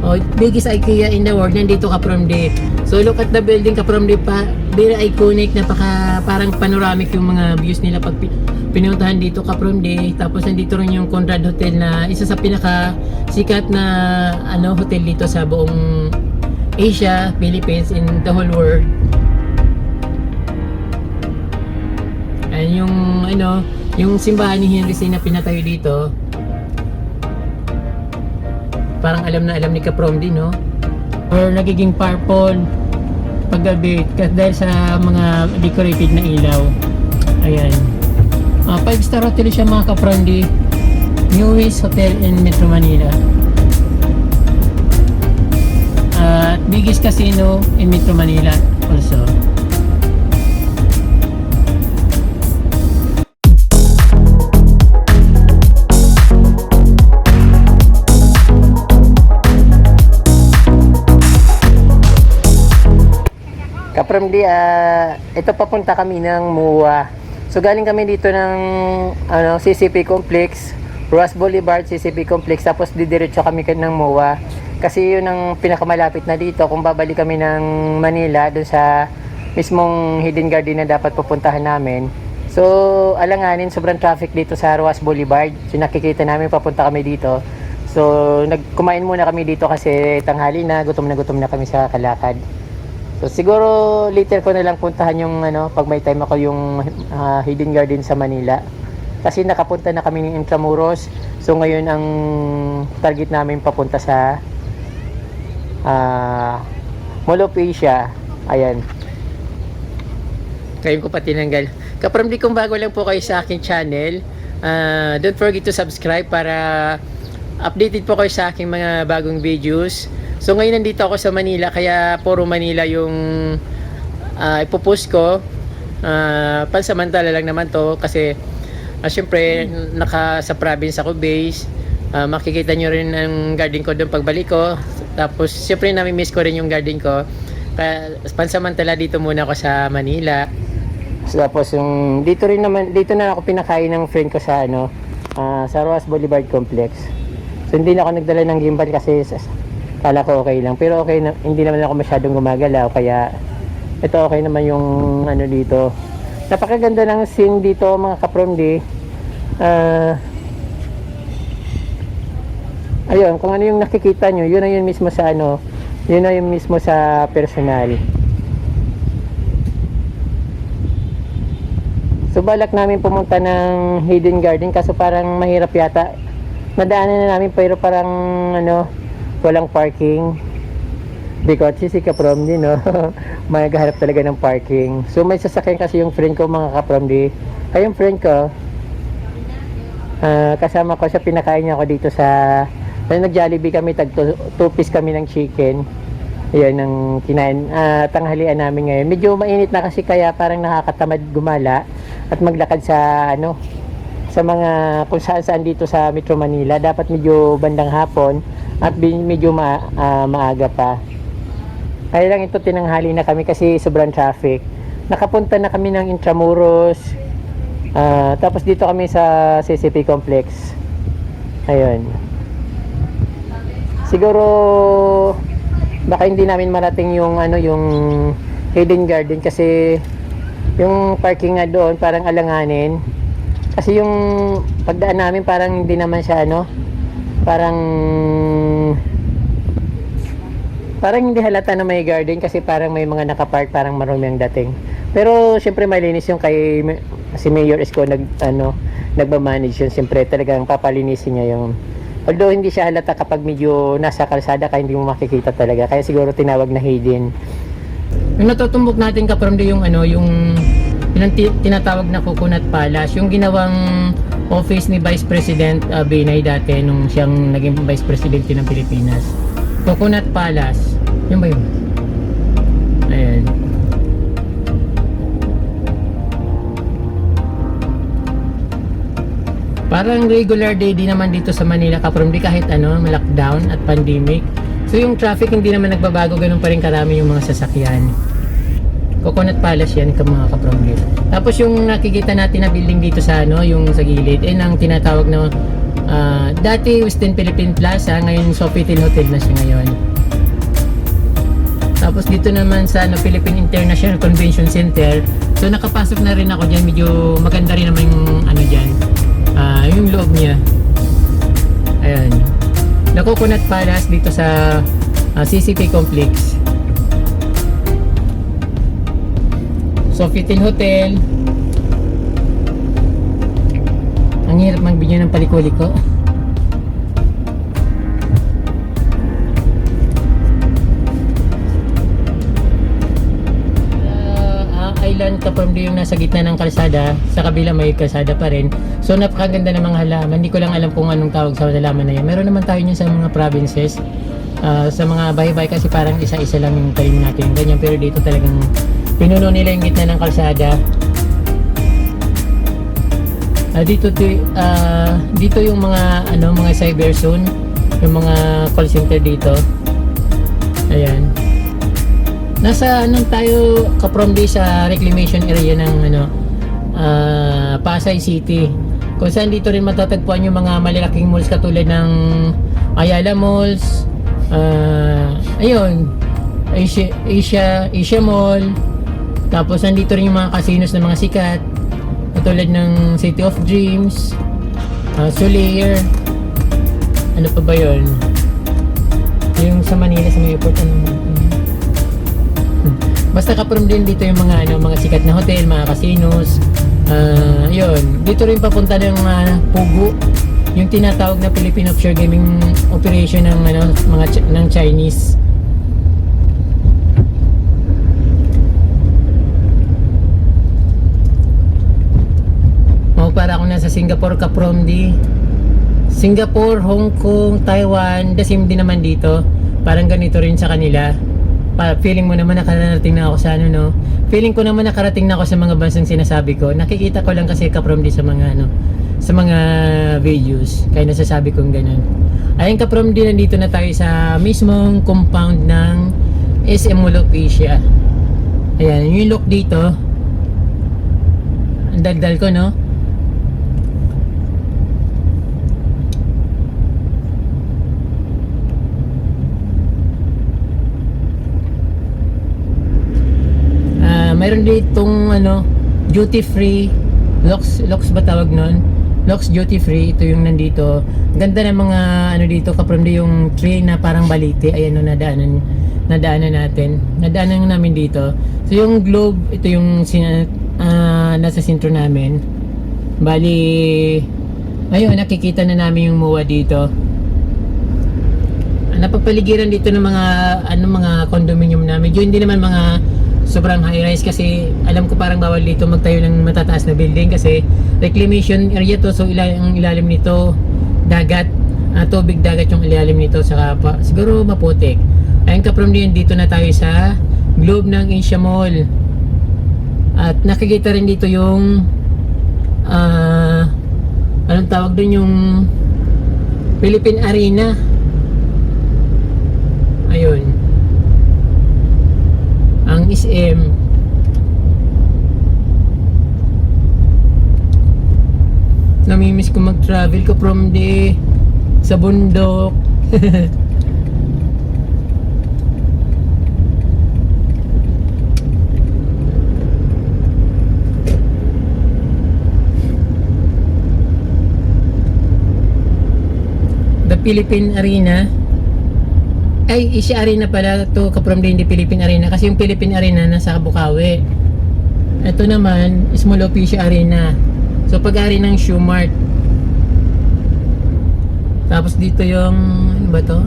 Oh, biggest IKEA in the world, nandito Kapromde. So look at the building Kapromde pa, very iconic, napaka parang panoramic yung mga views nila pag pinuntahan dito Kapromde. Tapos nandito rin yung Conrad Hotel na isa sa pinaka sikat na hotel dito sa buong Asia, Philippines, in the whole world. And yung simbahan ni Henry C na pinatayo dito, parang alam na alam ni Kapromde, no? Or nagiging purple paggabi dahil sa mga decorated na ilaw. Ayan. 5-star hotel siya mga Kapromde. Newest Hotel in Metro Manila. Biggest casino in Metro Manila also. Kapromde, ito papunta kami ng MUA. So galing kami dito ng CCP Complex, Roas Boulevard, CCP Complex, tapos didiretso kami ng MUA. Kasi yun ang pinakamalapit na dito kung babalik kami ng Manila doon sa mismong Hidden Garden na dapat pupuntahan namin. So alanganin, sobrang traffic dito sa Roas Boulevard. So nakikita namin papunta kami dito. So kumain muna kami dito kasi tanghali na gutom na kami sa kalakad. So siguro later ko na lang puntahan yung pag may time ako yung Hidden Garden sa Manila. Kasi nakapunta na kami ng Intramuros. So ngayon ang target namin papunta sa Mall of Asia. Ayan. Kayo ko pa tinanggal. Kapromde, kung bago lang po kayo sa aking channel, don't forget to subscribe para updated po kayo sa aking mga bagong videos. So ngayon nandito ako sa Manila, kaya puro Manila yung ipopost ko. Pansamantala lang naman to kasi syempre naka sa province ako base. Makikita nyo rin ang garden ko doon pagbalik ko. Tapos syempre nami-miss ko rin yung garden ko. Kaya pansamantala dito muna ako sa Manila. So, tapos yung dito na ako pinakain ng friend ko sa sa Roas Boulevard Complex. So hindi na ako nagdala ng gimbal kasi kala ko okay lang, pero okay na, hindi naman ako masyadong gumagalaw, kaya ito okay naman yung dito. Napakaganda ng scene dito mga Kapromde. Ayun, kung ano yung nakikita nyo, yun na yun mismo sa yun na yun mismo sa personal. So balak namin pumunta ng Hidden Garden kaso parang mahirap yata. Nadaanan na namin pero parang walang parking. Because si Kapromde, no? May gaharap talaga ng parking. So may sasakyan kasi yung friend ko mga Kapromde. Ay yung friend ko, kasama ko siya, pinakain niya ako dito sa nag-Jollibee kami, tag 2 piece kami ng chicken. Ayan ang kinain, tanghalian namin ngayon. Medyo mainit na kasi kaya parang nakakatamad gumala at maglakad sa sa mga kung saan dito sa Metro Manila. Dapat medyo bandang hapon at medyo maaga pa. Kaya lang ito tinanghali na kami kasi sobrang traffic. Nakapunta na kami ng Intramuros. Tapos dito kami sa CCP Complex. Ayun. Siguro baka hindi namin marating yung yung Hidden Garden kasi yung parking nga doon parang alanganin. Kasi yung pagdaan namin parang hindi naman siya parang hindi halata na may garden kasi parang may mga nakapark, parang marami ang dating. Pero syempre malinis yung si Mayor Isko nagba-manage yun. Syempre talagang papalinisin niya yung, although hindi siya halata kapag medyo nasa kalsada kaya hindi mo makikita talaga. Kaya siguro tinawag na hidden. Yung natutumbok natin Kapromde yung yung tinatawag na Coconut Palace, yung ginawang office ni Vice President Binay dati nung siyang naging Vice President ng Pilipinas. Coconut Palace, yun ba yun? Ayan. Parang regular day din naman dito sa Manila Kapromde kahit lockdown at pandemic. So yung traffic hindi naman nagbabago, ganun pa rin karami yung mga sasakyan. Coconut Palace yan mga Kapromde. Tapos yung nakikita natin na building dito sa yung sa gilid, ang tinatawag na Dati Western Philippine Plaza, ngayon Sofitel Hotel na siya ngayon. Tapos dito naman sa Philippine International Convention Center. So nakapasok na rin ako diyan, medyo maganda rin naman yung diyan. Yung loob niya. Ayan. The Coconut Palace dito sa CCP Complex. Sofitel Hotel. Ang hirap magbigay ng paliko-liko. Island Kapamdi yung nasa gitna ng kalsada, sa kabila may kalsada pa rin. So napakaganda ng mga halaman. Hindi ko lang alam kung anong tawag sa halaman na yan. Meron naman tayo niyan sa mga provinces. Sa mga bahay-bahay kasi parang isa-isa lang yung talim natin. Ganyan, pero dito talagang pinuno nila yung gitna ng kalsada. Dito yung mga mga cyber zone, yung mga call center dito. Ayan. Nasa tayo Kapamdi sa reclamation area ng Pasay City. Kung saan dito rin matatagpuan yung mga malalaking malls katulad ng Ayala Malls, ayun, Asia Mall. Tapos nandito rin yung mga casinos ng mga sikat katulad ng City of Dreams, Soleil. Ano pa ba yun? Yung sa Manila sa may airport, basta Kapamdi dito yung mga sikat na hotel, mga casinos. Yun, dito rin papunta ng Pugu, yung tinatawag na Philippine Offshore Gaming Operation ng ng Chinese. Para ako nasa Singapore, Kapamdi. Singapore, Hong Kong, Taiwan, the same din naman dito. Parang ganito rin sa kanila. Feeling mo naman nakarating na ako sa feeling ko naman nakarating na ako sa mga bansang sinasabi ko. Nakikita ko lang kasi Kapamdi sa mga sa mga videos, kaya nasasabi kong ganun. Ayun Kapamdi, nandito na tayo sa mismong compound ng SM Mall of Asia. Ayan, yung look dito, ang daldal ko, no? Mayroon ditong duty free, Lux ba tawag nun? Lux duty free, ito yung nandito. Ganda ng mga dito Kapamdi, yung train na parang balite. Ayan nadaanan natin. Nadaanan namin dito. So yung Globe, ito yung nasa sentro namin. Bali, ayun, nakikita na namin yung MOA dito. Napapaligiran dito ng mga condominium namin. Yun din naman mga sobrang high rise, kasi alam ko parang bawal dito magtayo ng matataas na building kasi reclamation area to. So ang ilalim nito dagat, tubig dagat yung ilalim nito, saka siguro maputik. Ayun Kapamdi, dito na tayo sa Globe ng Asia Mall. At nakikita rin dito yung anong tawag doon, yung Philippine Arena. Ayun, ang SM. Namimiss ko mag-travel Kapamdi sa bundok. The Philippine Arena. Ay, Asia Arena pala to Kapamdi, hindi Philippine Arena. Kasi yung Philippine Arena nasa Bukawi. Ito naman, Small of Asia Arena. So, pag-ari ng Shoe Mart. Tapos dito yung, ano ba to?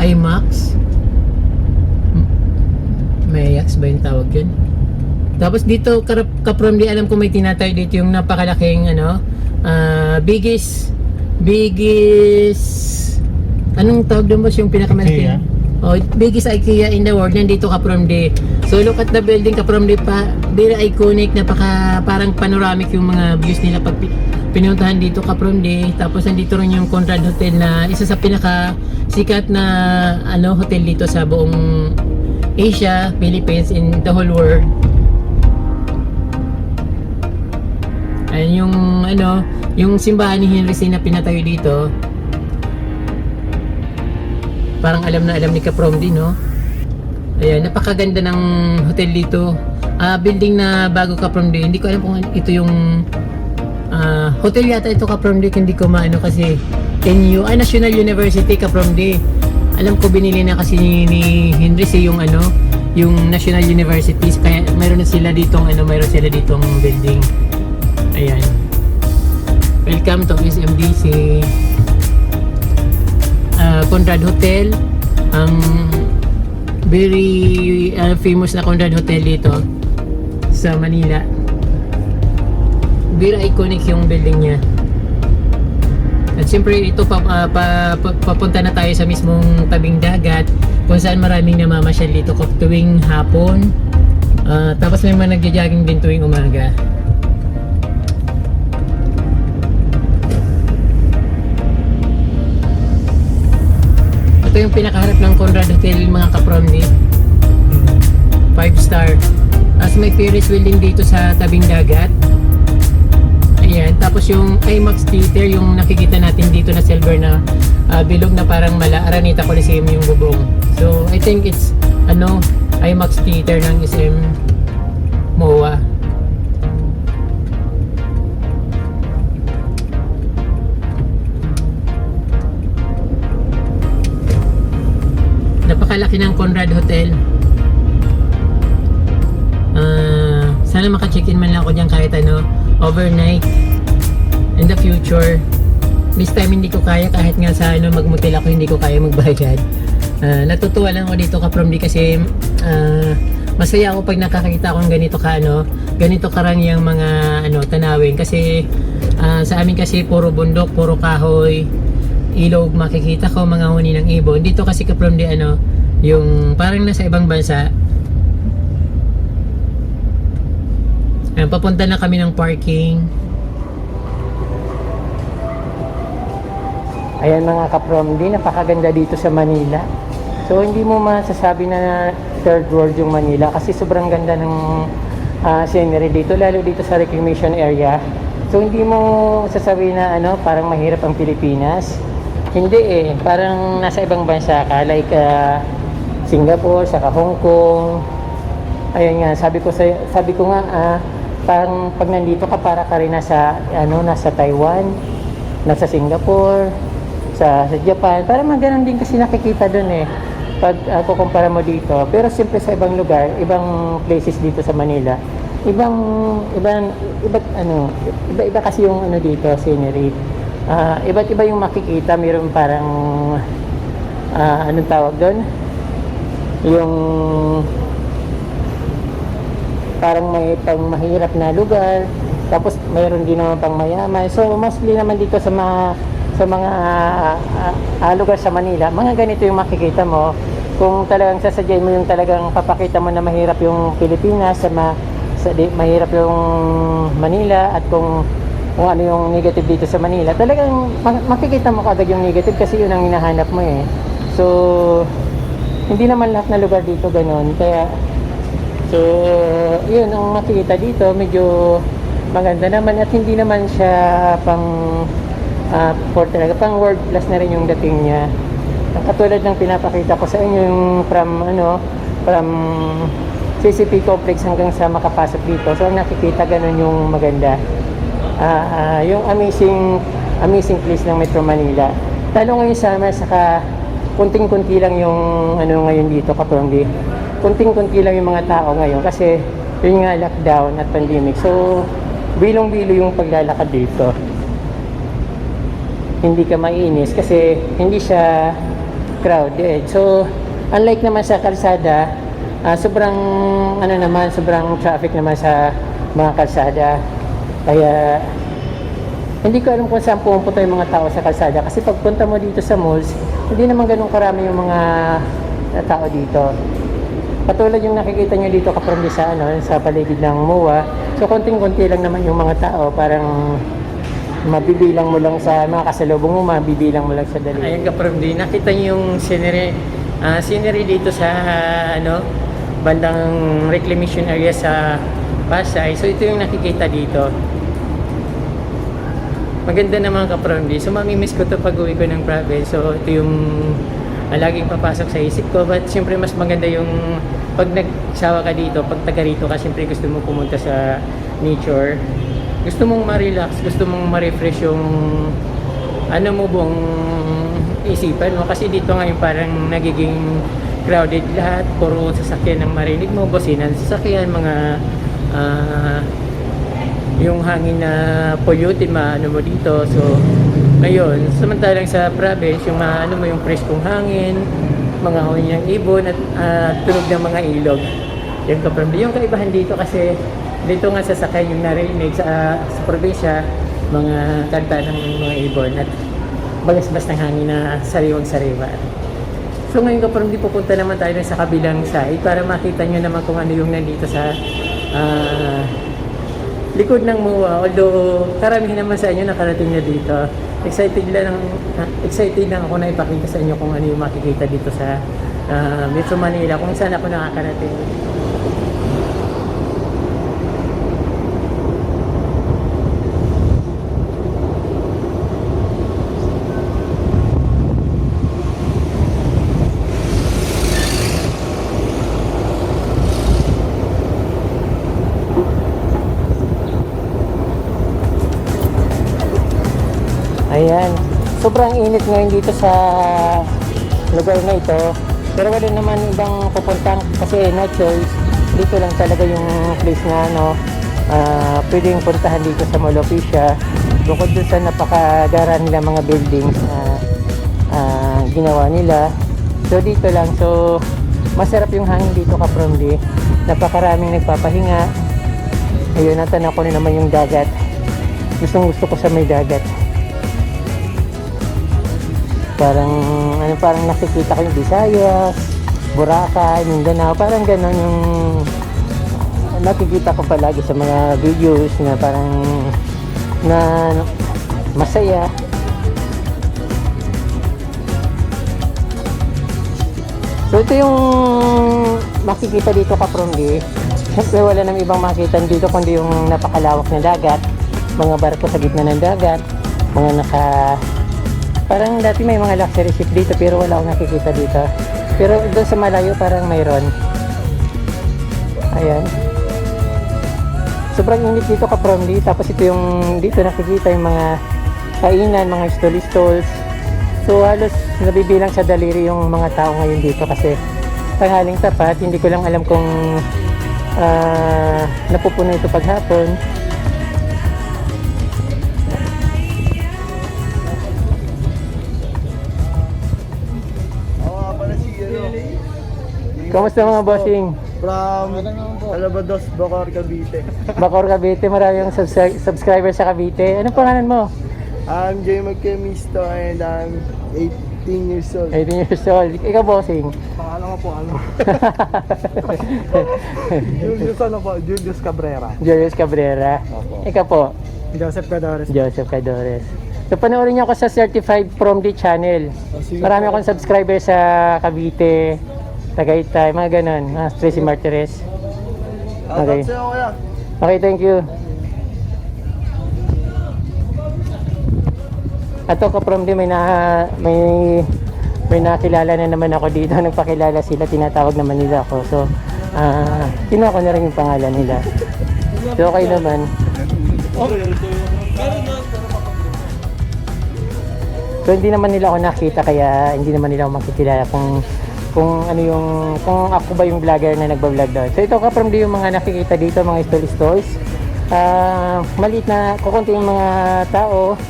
IMAX. Mayax ba yung tawag yun? Tapos dito, Kapamdi, alam ko may tinatayo dito yung napakalaking, biggest, anong tawag doon, boss? Yung pinakamalaki? Biggest IKEA in the world. Nandito Kapamdi. So look at the building Kapamdi pa. Very iconic. Parang panoramic yung mga views nila pag pinuntahan dito Kapamdi. Tapos nandito rin yung Conrad Hotel na isa sa pinaka sikat na hotel dito sa buong Asia, Philippines, in the whole world. Ayan yung ano, yung simbahan ni Henry C na pinatayo dito. Parang alam na alam ni Kaprom din, no? Ayan, napakaganda ng hotel dito. Building na bago Kaprom din. Hindi ko alam kung ito yung hotel yata ito Kaprom din. Hindi ko maano kasi NU, National University Kaprom din. Alam ko binili na kasi ni Henry C yung ano, yung National Universities. Kaya mayroon na sila ditong ano, mayroon sila ditong building. Ayan. Welcome to SMDC. Conrad Hotel. Ang very famous na Conrad Hotel dito sa Manila. Very iconic yung building niya. At siyempre ito papunta na tayo sa mismong tabing dagat kung saan maraming namamasyal dito tuwing hapon. Tapos may mga nagja-jogging din tuwing umaga. Ito yung pinakaharap ng Conrad Hotel mga Kapromdi. 5-star. As may Ferris wheel din dito sa tabing dagat. Ayan. Tapos yung IMAX theater, yung nakikita natin dito na silver na bilog na parang mala Araneta Coliseum yung bubong. So I think it's IMAX theater ng SM MOA. Napakalaki ng Conrad Hotel. Sana maka-check-in man lang ako dyan kahit overnight in the future. This time hindi ko kaya kahit nga sa mag-motel ako, hindi ko kaya magbayad. Natutuwa lang ako dito Kapromdi kasi masaya ako pag nakakita akong ganito karangyang mga tanawin kasi sa amin kasi puro bundok, puro kahoy, ilog makikita ko, mga huni ng ibon. Dito kasi Kapromdi yung parang nasa ibang bansa. Papunta na kami ng parking. Ayan mga Kapromdi, napakaganda dito sa Manila. So hindi mo masasabi na third world yung Manila kasi sobrang ganda ng scenery dito, lalo dito sa reclamation area. So hindi mo sasabi na parang mahirap ang Pilipinas. Hindi parang nasa ibang bansa ka, like Singapore, saka Hong Kong. Ayun nga, sabi ko nga parang pag nandito ka para ka rin nasa Taiwan, nasa Singapore, sa Japan. Parang ganun din kasi nakikita doon pag kukumpara mo dito. Pero siyempre sa ibang lugar, ibang places dito sa Manila, iba kasi yung dito scenery. Iba't iba yung makikita. Mayroon parang anong tawag doon, yung parang may pang mahirap na lugar, tapos mayroon din naman pang mayaman. So mostly naman dito sa mga lugar sa Manila, mga ganito yung makikita mo. Kung talagang sasadyain mo yung talagang papakita mo na mahirap yung Pilipinas, mahirap yung Manila, at kung ano yung negative dito sa Manila, talagang makikita mo kagad yung negative kasi yun ang hinahanap mo So hindi naman lahat na lugar dito ganun, kaya yun ang makikita dito, medyo maganda naman at hindi naman siya pang pang world class na rin yung dating niya. Katulad ng pinapakita ko sa inyo yung from CCP complex hanggang sa makapasok dito. So ang nakikita ganun yung maganda. Yung amazing place ng Metro Manila. Lalo ngayon summer, saka kunting-kunti lang yung ngayon dito Kapromdi. Kunting-kunti lang yung mga tao ngayon kasi yun nga, lockdown at pandemic. So bilong-bilo yung paglalakad dito. Hindi ka maiinis kasi hindi siya crowded. So unlike naman sa kalsada, sobrang sobrang traffic naman sa mga kalsada. Kaya hindi ko alam kung saan pumunta yung mga tao sa kalsada kasi pagpunta mo dito sa malls, hindi naman ganun karami yung mga tao dito. Katulad yung nakikita nyo dito Kapromdi sa paligid ng MOA. So konting-konti lang naman yung mga tao, parang mabibilang mo lang sa mga kasalubong mo, mabibilang mo lang sa daliri. Ayan Kapromdi, nakita nyo yung scenery dito sa bandang reclamation area sa Pasay. So ito yung nakikita dito. maganda naman ka-Promdi. So mamimiss ko to pag uwi ko ng province. So ito yung laging papasok sa isip ko. But siyempre mas maganda yung pag nagsawa ka dito, pag taga rito ka, siyempre gusto mo pumunta sa nature. Gusto mong ma-relax, gusto mong ma-refresh yung ano mo buong isipan mo. Kasi dito ngayon parang nagiging crowded lahat. Puro sasakyan ang marinig mo, bosinan sasakyan, mga yung hangin na polluted maano mo dito. So ngayon samantalang sa province yung maano mo yung preskong hangin, mga hangin ng ibon at tunog ng mga ilog. Yung ka-Promdi, yung kaibahan dito kasi dito nga sasakyan yung narinig sa probinsya, mga kanta ng mga ibon at bagas-bas ng hangin na sariwang-sariwa. So ngayon ka-Promdi, pupunta naman tayo sa kabilang side para makita nyo naman kung ano yung nandito sa likod ng MUA. Although karamihan naman sa inyo nakarating na dito. Excited lang ako na ipakita sa inyo kung ano yung makikita dito sa Metro Manila, kung saan ako nakakarating. Ayan, sobrang init ngayon dito sa lugar na ito. Pero wala naman ibang pupuntang kasi no choice. Dito lang talaga yung place na pwedeng puntahan dito sa Mall of Asia. Bukod dun sa napakagara nila mga buildings na ginawa nila. So dito lang, so masarap yung hangin dito ka-Promdi. Napakaraming nagpapahinga. Ayun, natanaw ko na naman yung dagat. Gustong gusto ko sa may dagat. Parang nakikita ko yung Visayas, Boracay, Mindanao, parang gano'n yung nakikita ko palagi sa mga videos na parang na masaya. So ito yung makikita dito ka-Promdi. Siyempre wala nang ibang makikita dito kundi yung napakalawak na dagat, mga barko sa gitna ng dagat, mga parang dati may mga luxury ship dito pero wala akong nakikita dito. Pero doon sa malayo parang mayroon. Ayan. Sobrang init dito ka-Promdi. Tapos ito yung dito nakikita yung mga kainan, mga stalls. So halos nabibilang sa daliri yung mga tao ngayon dito kasi tanghaling tapat. Hindi ko lang alam kung napupuno ito paghapon. Kamusta mga bossing? From Alabados, Bacoor, Cavite. Bacoor, Cavite. Maraming subscribers sa Cavite. Anong pangalan mo? I'm Jay Magkemisto and I'm 18 years old. 18 years old. Ikaw bossing? Pangalan ko po ano? Julius Cabrera. Julius Cabrera. Opo. Ikaw po? Joseph Cadores. Joseph Cadores. So panoorin niyo ako sa Certified Promdi channel. Marami akong subscribers sa Cavite, Tagaytay, mga ganun. Tracy Martires. Okay. Okay, thank you. Ato ka-Promdi, may nakilala na naman ako dito. Nagpakilala sila, tinatawag naman nila ako. So, kinuha ko na rin yung pangalan nila. So, okay naman. So, hindi naman nila ako nakita, kaya hindi naman nila ako makikilala kung ako ba yung vlogger na nagba-vlog doon. So ito ka-Promdi yung mga nakikita dito, mga stalls. Maliit na kukunti yung mga tao.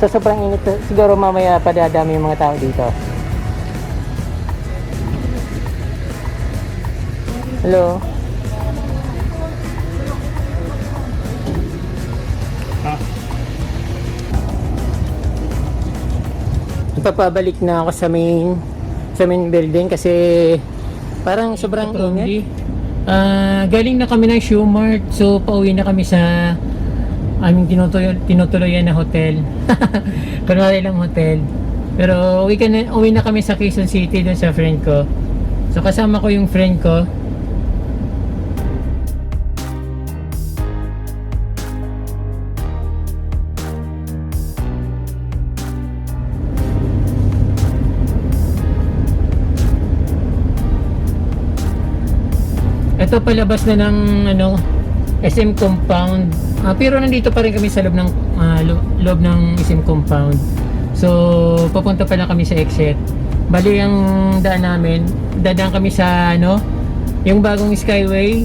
So sobrang init, siguro mamaya padadami yung mga tao dito. Hello. Papabalik na ako sa main building kasi parang sobrang init. Galing na kami ng Shoemart, so pauwi na kami sa aming tinutuloyan na hotel. Kunwari lang hotel. Pero uwi na kami sa Quezon City doon sa friend ko. So kasama ko yung friend ko. Ito palabas na ng ano, SM compound. Pero nandito pa rin kami sa loob ng loob ng SM compound. So papunta pa lang kami sa exit. Bali ang daan namin, dadaan kami sa ano, yung bagong Skyway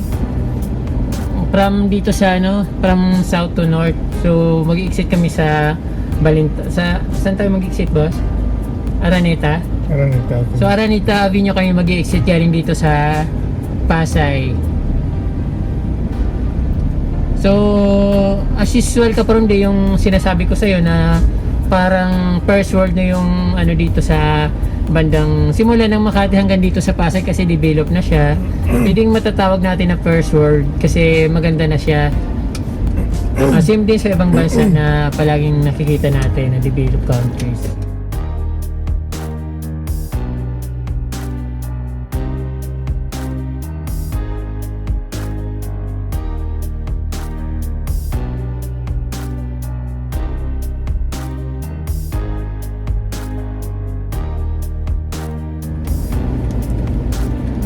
from dito sa ano, from south to north. So mag-exit kami sa Balinta. Saan tayo mag-exit, boss? Araneta. So Araneta Avenue kami mag-exit galing dito sa Pasay. So as usual Kapron Day, yung sinasabi ko sa iyo na parang first world na yung ano dito sa bandang simula ng Makati hanggang dito sa Pasay kasi develop na siya. Pwedeng matatawag natin na first world kasi maganda na siya. Same din sa ibang bansa na palaging nakikita natin na developed countries.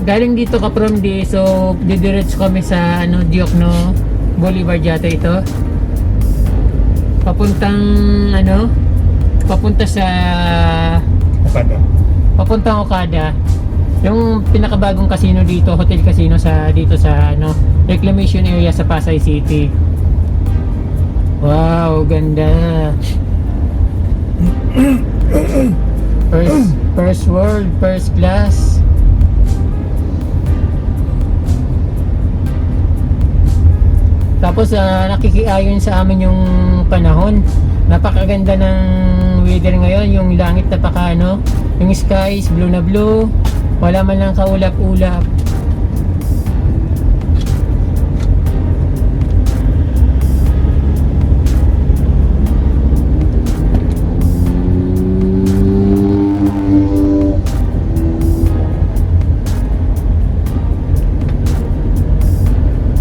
Galing dito Kapron Day, so didiretso kami sa ano, Diokno Boulevard yata ito. Papuntang ano? Papunta sa Okada. papuntang Okada. Yung pinakabagong casino dito, hotel casino sa dito sa ano, reclamation area sa Pasay City. Wow, ganda. First world, first class. Tapos nakikiayon sa amin yung panahon. Napakaganda ng weather ngayon. Yung langit napaka ano, yung sky is blue na blue. Wala man lang kaulap-ulap.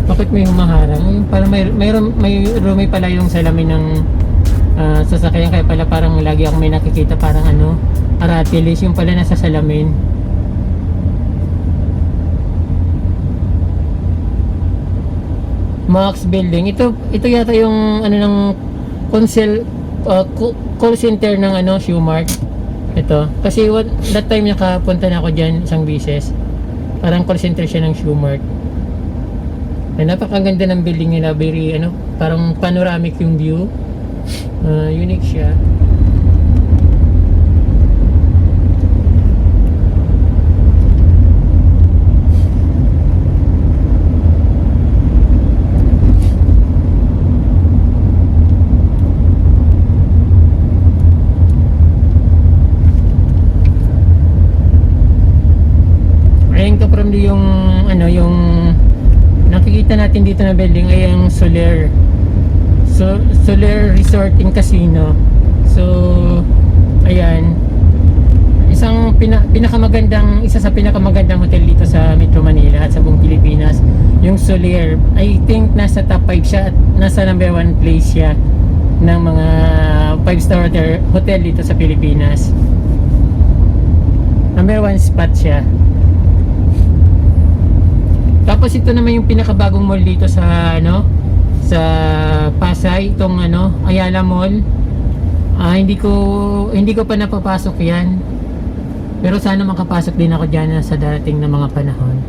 Bakit may humaharang? Parang may rumi pala yung salamin ng sasakyan, kaya pala parang lagi ako may nakikita parang ano, aratilis yung pala nasa salamin. Max Building. Ito yata yung ano ng call center ng ano, Shoemart. Ito. Kasi that time nakapunta na ako diyan isang beses. Parang call center siya ng Shoemart. Napakaganda ng building nila, very ano, parang panoramic yung view. Unique siya. Ayun ka from yung ano, yung nakikita natin dito na building ay ang Soler Resort and Casino. So ayan, isa sa pinakamagandang hotel dito sa Metro Manila at sa buong Pilipinas, yung Soler. I think nasa top 5 siya at nasa number 1 place siya ng mga 5-star hotel dito sa Pilipinas. Number 1 spot siya. Tapos ito naman yung pinakabagong mall dito sa ano, sa Pasay, itong ano, Ayala Mall. Hindi ko pa napapasok 'yan. Pero sana makapasok din ako diyan sa darating na mga panahon.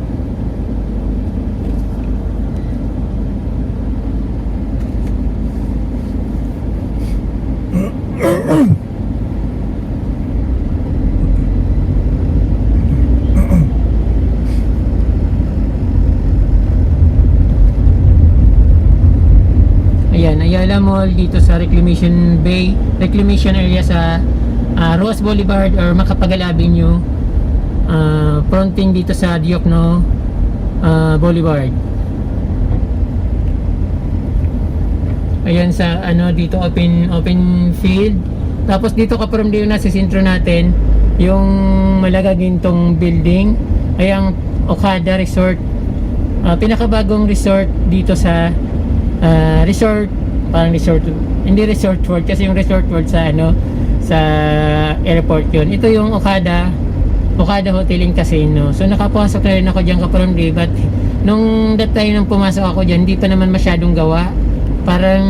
Ayan, Ayala Mall dito sa Reclamation area sa Ross Boulevard or Macapagal Avenue, fronting dito sa Diokno Boulevard. Ayan sa ano dito, open field. Tapos dito Kapron Day, nasa sentro natin yung malagagintong building ay ang Okada Resort, pinakabagong resort dito sa resort, parang resort, hindi resort world kasi yung resort world sa ano, sa airport yun. Ito yung Okada Hotel and Casino. So nakapasok na rin ako dyan Kapron Day, but nung that time nung pumasok ako dyan, hindi pa naman masyadong gawa. Parang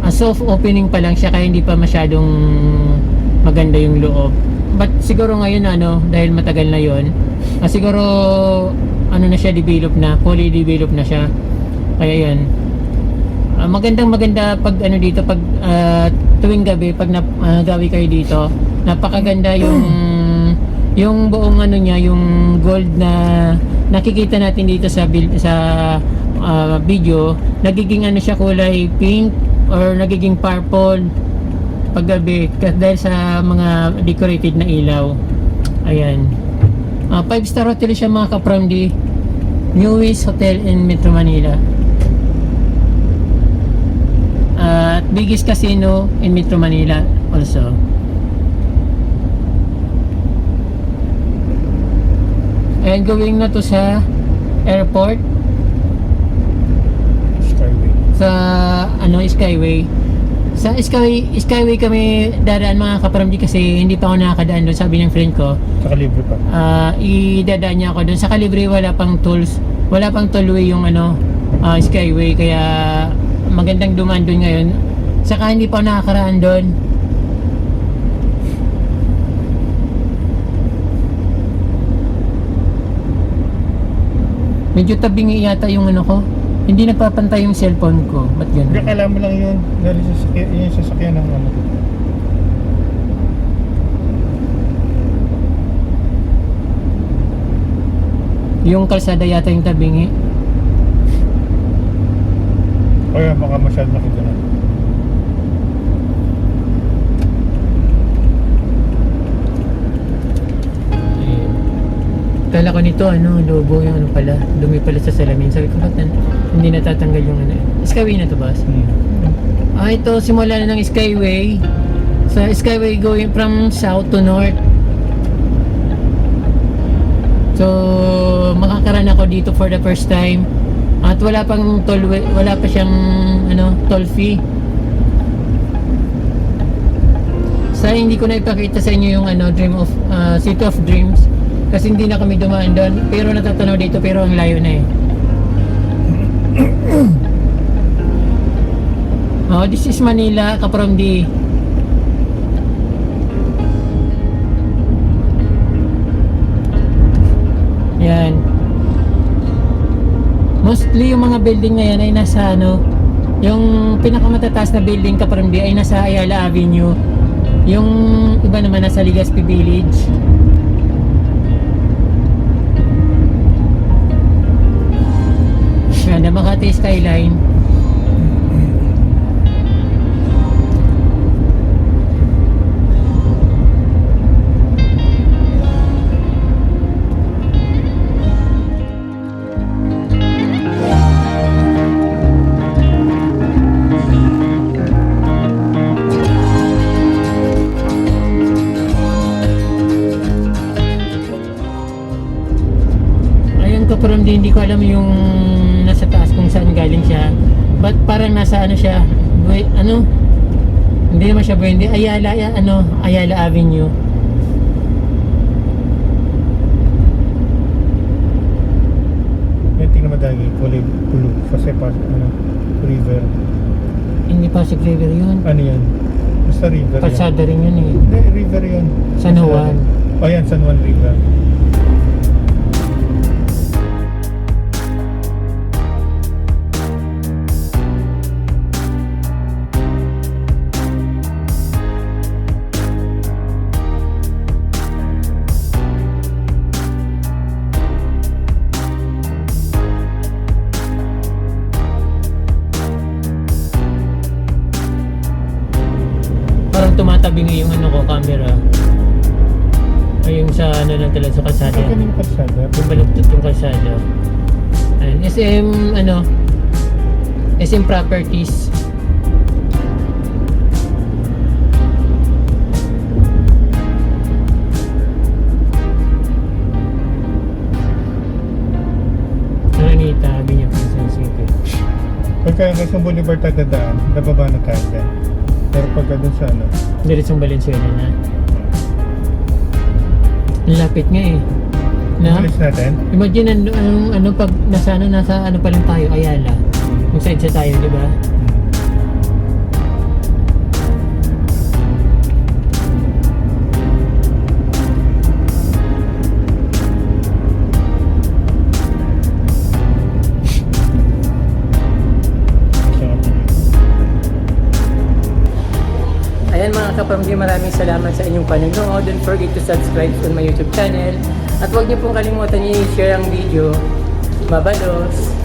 soft opening pa lang siya, kaya hindi pa masyadong maganda yung loob. But siguro ngayon dahil matagal na yon, siguro na siya, develop na, fully develop na siya. Kaya yun, maganda pag dito, pag tuwing gabi, pag gawi kayo dito, napakaganda yung buong niya, yung gold na nakikita natin dito sa video, nagiging siya, kulay pink or nagiging purple pag gabi dahil sa mga decorated na ilaw. Ayan, 5-star hotel siya mga ka-Promdi, newest hotel in Metro Manila, at biggest casino in Metro Manila also. And going na to sa airport, Skyway. sa Skyway. Sa Skyway kami dadaan mga ka-Promdi, kasi hindi pa ako nakakadaan doon. Sabi ng friend ko, Saka libre pa. idadaan niya ako doon. Sa Kalibre wala pang tools, wala pang tollway yung Skyway, kaya magandang dumaan doon ngayon. Saka hindi pa ako nakakaraan doon. Medyo tabingi yata yung ko. Hindi napapantay yung cellphone ko. Ba't Hindi, gano'n? kailangan mo lang yun. Dahil yung sasakyan ng Yung kalsada yata yung tabingi. Kaya baka masyado nakita na. Ayun. Kala ko nito, lobo yung pala. Dumi pala sa salamin. Sabi ko, ba't hindi natatanggal yung Skyway na to, boss? Ito, simula na ng Skyway. Sa Skyway going from south to north. So, makakaraan ako dito for the first time. At wala pang tollway, wala pa siyang toll fee. Sa hindi ko na ipakita sa inyo yung City of Dreams, kasi hindi na kami dumaan doon. Pero natatanaw dito, pero ang layo na eh. This is Manila, ka-Promdi. Yan. Mostly yung mga building na yan ay nasa yung pinakamatataas na building, ka-Promdi, ay nasa Ayala Avenue. Yung iba naman nasa Legazpi Village. Yan, na Makati Skyline. Pero hindi ko alam yung nasa taas kung saan galing siya. But parang nasa siya, hindi naman siya Buendia, Ayala Avenue. Yung tingnan mo dahil kulay blue. Kasi river. Hindi Pasig River yun. Ano yan? Basta river yan. Kalsada rin yun eh. Hindi, river yun. San Juan. O yan, San Juan River. Tumatabingi yung camera. Ay yung sa lang talaga sa kalsada. Saan yung kalsada? Yung balugtot yung kalsada. Ayan, SM Properties. Aranita, Avenue, Quezon City. Pagka sa Boulevard tatadaan, nababa na tayo dyan. Pero pagka dun sa Diretsong Valenzuela na. Ang lapit nga eh. Na? Alis natin. Imagine ano pag nasa ano pa lang tayo, Ayala. Kung saan siya tayo, di ba? Ayan mga kapamilya, maraming salamat sa inyong panonood. Don't forget to subscribe on my YouTube channel. At huwag niyo pong kalimutan i-share ang video. Mabalos!